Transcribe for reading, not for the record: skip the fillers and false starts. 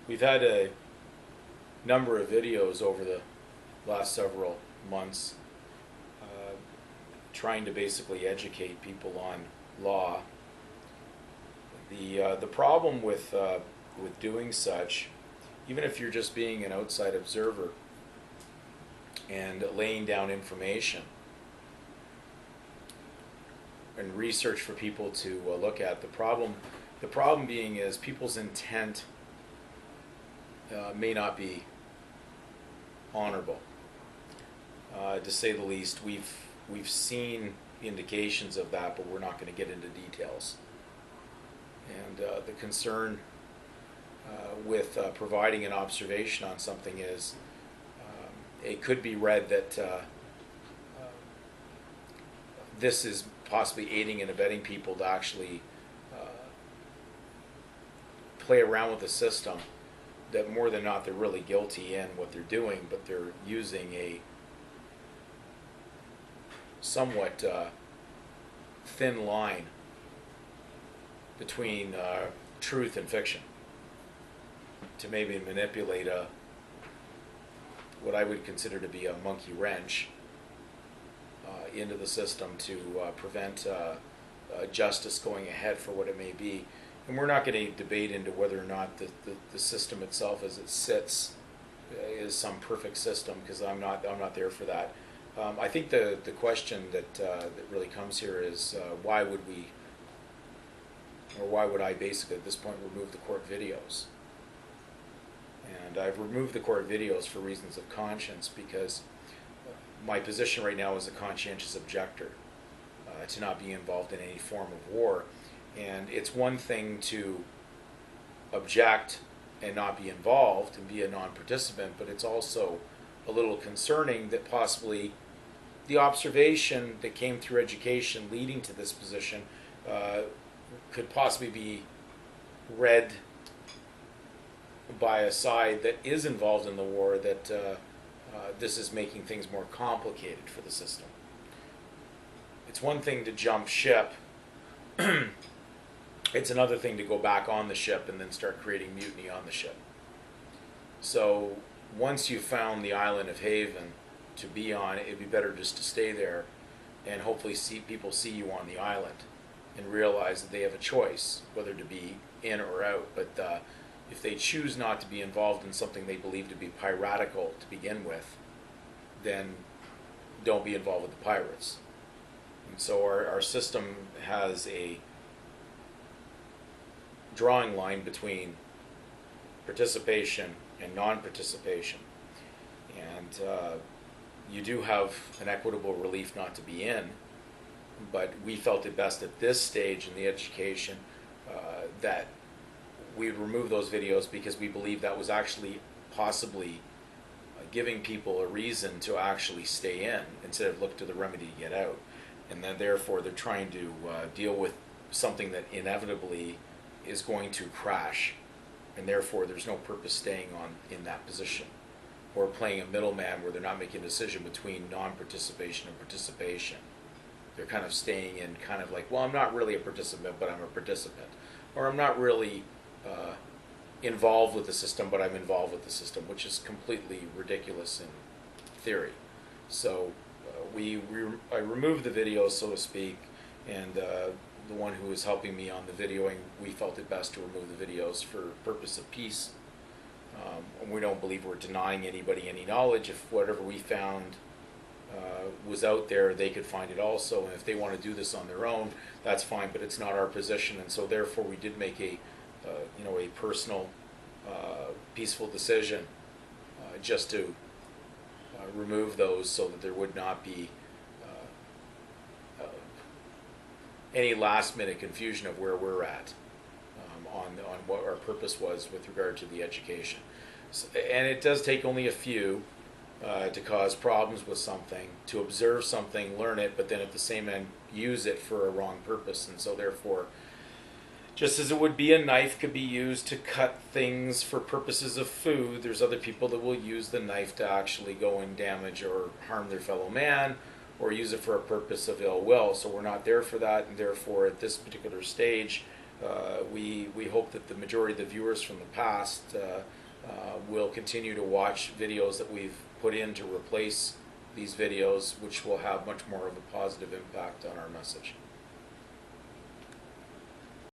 We've had a number of videos over the last several months trying to basically educate people on law. The problem with doing such, even if you're just being an outside observer and laying down information and research for people to look at, the problem being is people's intent may not be honorable, to say the least. We've seen indications of that, but we're not going to get into details. And the concern with providing an observation on something is it could be read that this is possibly aiding and abetting people to actually play around with the system, that more than not they're really guilty in what they're doing, but they're using a somewhat thin line between truth and fiction to maybe manipulate what I would consider to be a monkey wrench into the system to prevent justice going ahead for what it may be. And we're not going to debate into whether or not the system itself as it sits is some perfect system, because I'm not there for that. I think the question that really comes here is why would I basically at this point remove the court videos? And I've removed the court videos for reasons of conscience, because my position right now is a conscientious objector to not be involved in any form of war. And it's one thing to object and not be involved and be a non-participant, but it's also a little concerning that possibly the observation that came through education leading to this position could possibly be read by a side that is involved in the war, that this is making things more complicated for the system. It's one thing to jump ship. It's another thing to go back on the ship and then start creating mutiny on the ship. So once you've found the island of haven to be on, it'd be better just to stay there and hopefully people see you on the island and realize that they have a choice whether to be in or out. But if they choose not to be involved in something they believe to be piratical to begin with, then don't be involved with the pirates. And so our system has a drawing line between participation and non-participation. And you do have an equitable relief not to be in, but we felt it best at this stage in the education that we'd remove those videos, because we believe that was actually possibly giving people a reason to actually stay in instead of look to the remedy to get out. And then therefore they're trying to deal with something that inevitably is going to crash, and therefore there's no purpose staying on in that position, or playing a middleman where they're not making a decision between non-participation and participation. They're kind of staying in kind of like, well, I'm not really a participant, but I'm a participant, or I'm not really involved with the system, but I'm involved with the system, which is completely ridiculous in theory. So I removed the videos, so to speak, and the one who was helping me on the videoing, we felt it best to remove the videos for purpose of peace. And we don't believe we're denying anybody any knowledge. If whatever we found was out there, they could find it also, and if they want to do this on their own, that's fine, but it's not our position. And so therefore we did make a personal peaceful decision just to remove those, so that there would not be any last minute confusion of where we're at on what our purpose was with regard to the education. So, and it does take only a few to cause problems with something, to observe something, learn it, but then at the same end use it for a wrong purpose. And so therefore, just as it would be a knife could be used to cut things for purposes of food, there's other people that will use the knife to actually go and damage or harm their fellow man, or use it for a purpose of ill will. So we're not there for that, and therefore at this particular stage We hope that the majority of the viewers from the past will continue to watch videos that we've put in to replace these videos, which will have much more of a positive impact on our message.